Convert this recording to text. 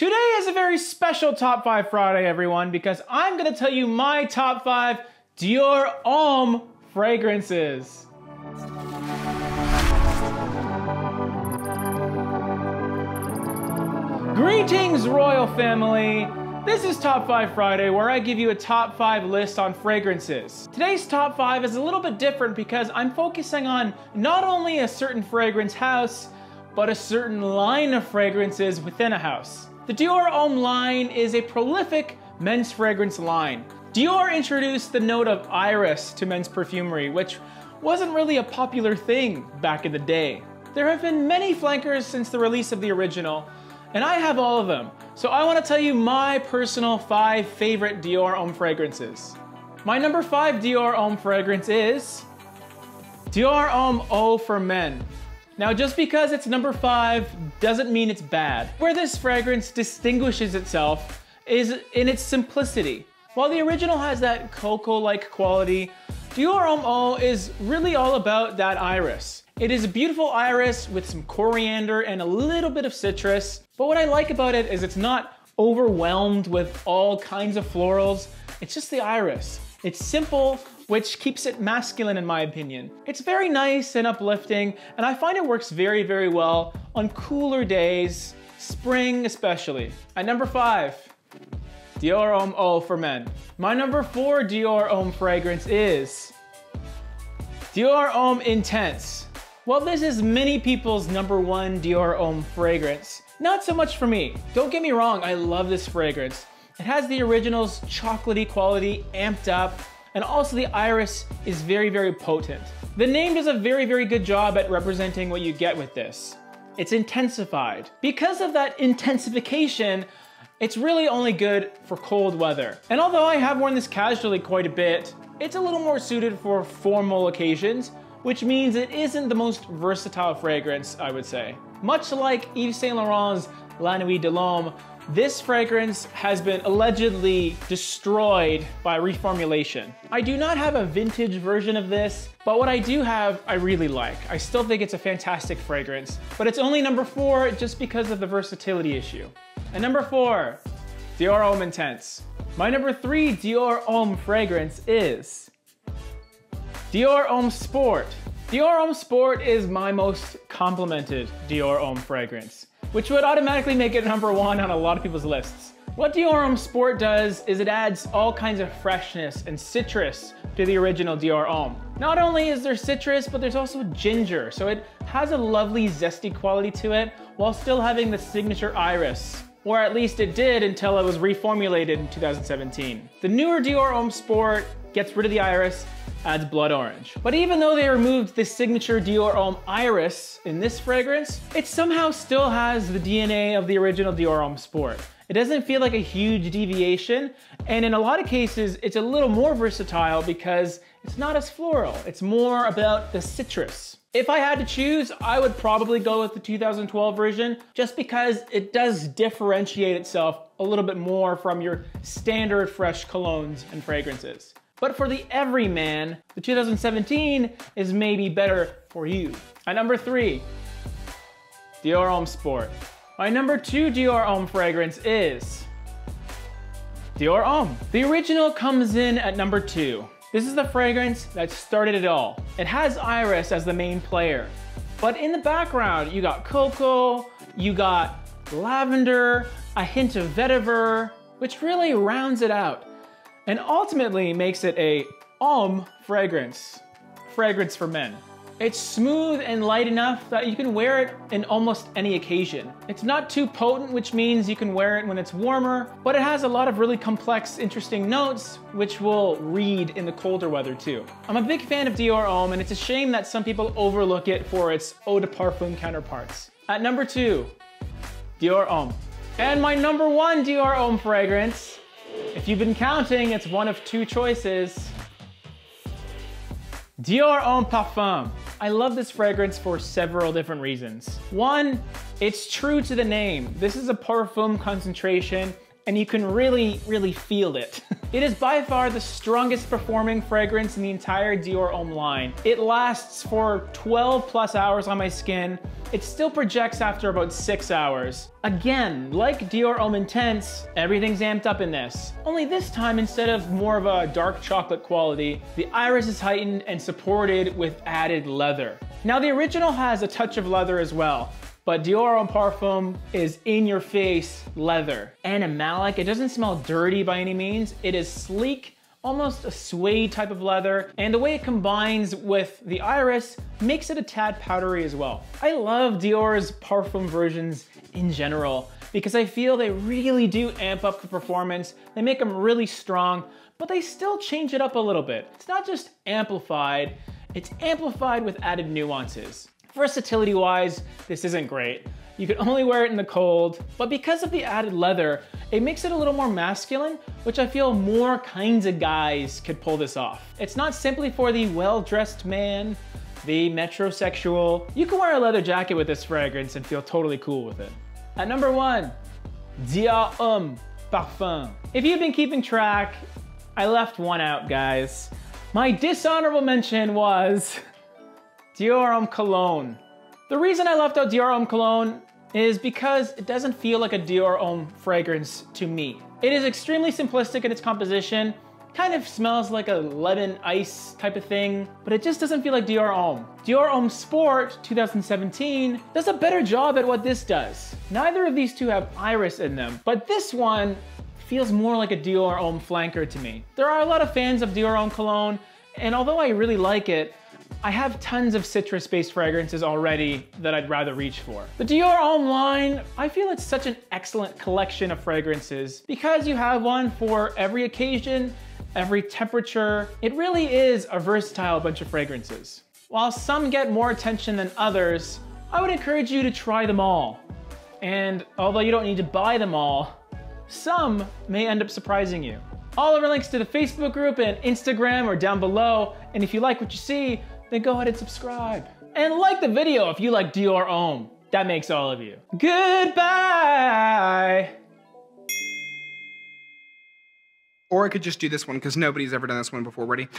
Today is a very special Top 5 Friday, everyone, because I'm going to tell you my top 5 Dior Homme fragrances. Greetings, royal family! This is Top 5 Friday, where I give you a top 5 list on fragrances. Today's top 5 is a little bit different because I'm focusing on not only a certain fragrance house, but a certain line of fragrances within a house. The Dior Homme line is a prolific men's fragrance line. Dior introduced the note of iris to men's perfumery, which wasn't really a popular thing back in the day. There have been many flankers since the release of the original, and I have all of them. So I want to tell you my personal 5 favorite Dior Homme fragrances. My number 5 Dior Homme fragrance is Dior Homme Eau for Men. Now, just because it's number 5 doesn't mean it's bad. Where this fragrance distinguishes itself is in its simplicity. While the original has that cocoa-like quality, Dior Homme Eau is really all about that iris. It is a beautiful iris with some coriander and a little bit of citrus. But what I like about it is it's not overwhelmed with all kinds of florals. It's just the iris. It's simple, which keeps it masculine in my opinion. It's very nice and uplifting, and I find it works very, very well on cooler days, spring especially. At number 5, Dior Homme Eau for Men. My number 4 Dior Homme fragrance is Dior Homme Intense. Well, this is many people's number 1 Dior Homme fragrance. Not so much for me. Don't get me wrong, I love this fragrance. It has the original's chocolatey quality amped up, and also the iris is very, very potent. The name does a very, very good job at representing what you get with this. It's intensified. Because of that intensification, it's really only good for cold weather. And although I have worn this casually quite a bit, it's a little more suited for formal occasions, which means it isn't the most versatile fragrance, I would say. Much like Yves Saint Laurent's La Nuit de l'Homme, this fragrance has been allegedly destroyed by reformulation. I do not have a vintage version of this, but what I do have, I really like. I still think it's a fantastic fragrance, but it's only number 4 just because of the versatility issue. And number 4, Dior Homme Intense. My number 3 Dior Homme fragrance is Dior Homme Sport. Dior Homme Sport is my most complimented Dior Homme fragrance, which would automatically make it number 1 on a lot of people's lists. What Dior Homme Sport does is it adds all kinds of freshness and citrus to the original Dior Homme. Not only is there citrus, but there's also ginger, so it has a lovely zesty quality to it while still having the signature iris. Or at least it did until it was reformulated in 2017. The newer Dior Homme Sport gets rid of the iris, adds blood orange. But even though they removed the signature Dior Homme iris in this fragrance, it somehow still has the DNA of the original Dior Homme Sport. It doesn't feel like a huge deviation, and in a lot of cases, it's a little more versatile because it's not as floral. It's more about the citrus. If I had to choose, I would probably go with the 2012 version just because it does differentiate itself a little bit more from your standard fresh colognes and fragrances. But for the everyman, the 2017 is maybe better for you. At number 3, Dior Homme Sport. My number 2 Dior Homme fragrance is Dior Homme. The original comes in at number 2. This is the fragrance that started it all. It has iris as the main player, but in the background, you got cocoa, you got lavender, a hint of vetiver, which really rounds it out and ultimately makes it a homme fragrance for men. It's smooth and light enough that you can wear it in almost any occasion. It's not too potent, which means you can wear it when it's warmer, but it has a lot of really complex, interesting notes, which will read in the colder weather too. I'm a big fan of Dior Homme, and it's a shame that some people overlook it for its eau de parfum counterparts. At number 2, Dior Homme. And my number 1 Dior Homme fragrance, if you've been counting, it's one of 2 choices. Dior Homme Parfum. I love this fragrance for several different reasons. One, it's true to the name. This is a parfum concentration and you can really, really feel it. It is by far the strongest performing fragrance in the entire Dior Homme line. It lasts for 12 plus hours on my skin. It still projects after about 6 hours. Again, like Dior Homme Intense, everything's amped up in this. Only this time, instead of more of a dark chocolate quality, the iris is heightened and supported with added leather. Now the original has a touch of leather as well, but Dior Homme Parfum is in your face leather. Animalic, it doesn't smell dirty by any means. It is sleek, almost a suede type of leather, and the way it combines with the iris makes it a tad powdery as well. I love Dior's Parfum versions in general because I feel they really do amp up the performance. They make them really strong, but they still change it up a little bit. It's not just amplified, it's amplified with added nuances. Versatility-wise, this isn't great. You can only wear it in the cold, but because of the added leather, it makes it a little more masculine, which I feel more kinds of guys could pull this off. It's not simply for the well-dressed man, the metrosexual. You can wear a leather jacket with this fragrance and feel totally cool with it. At number 1, Dior Homme Parfum. If you've been keeping track, I left one out, guys. My dishonorable mention was Dior Homme Cologne. The reason I left out Dior Homme Cologne is because it doesn't feel like a Dior Homme fragrance to me. It is extremely simplistic in its composition, kind of smells like a lemon ice type of thing, but it just doesn't feel like Dior Homme. Dior Homme Sport 2017 does a better job at what this does. Neither of these two have iris in them, but this one feels more like a Dior Homme flanker to me. There are a lot of fans of Dior Homme Cologne, and although I really like it, I have tons of citrus-based fragrances already that I'd rather reach for. The Dior Homme line, I feel it's such an excellent collection of fragrances because you have one for every occasion, every temperature. It really is a versatile bunch of fragrances. While some get more attention than others, I would encourage you to try them all. And although you don't need to buy them all, some may end up surprising you. All of our links to the Facebook group and Instagram are down below, and if you like what you see, then go ahead and subscribe. And like the video if you like Dior Homme. That makes all of you. Goodbye! Or I could just do this one because nobody's ever done this one before. Ready?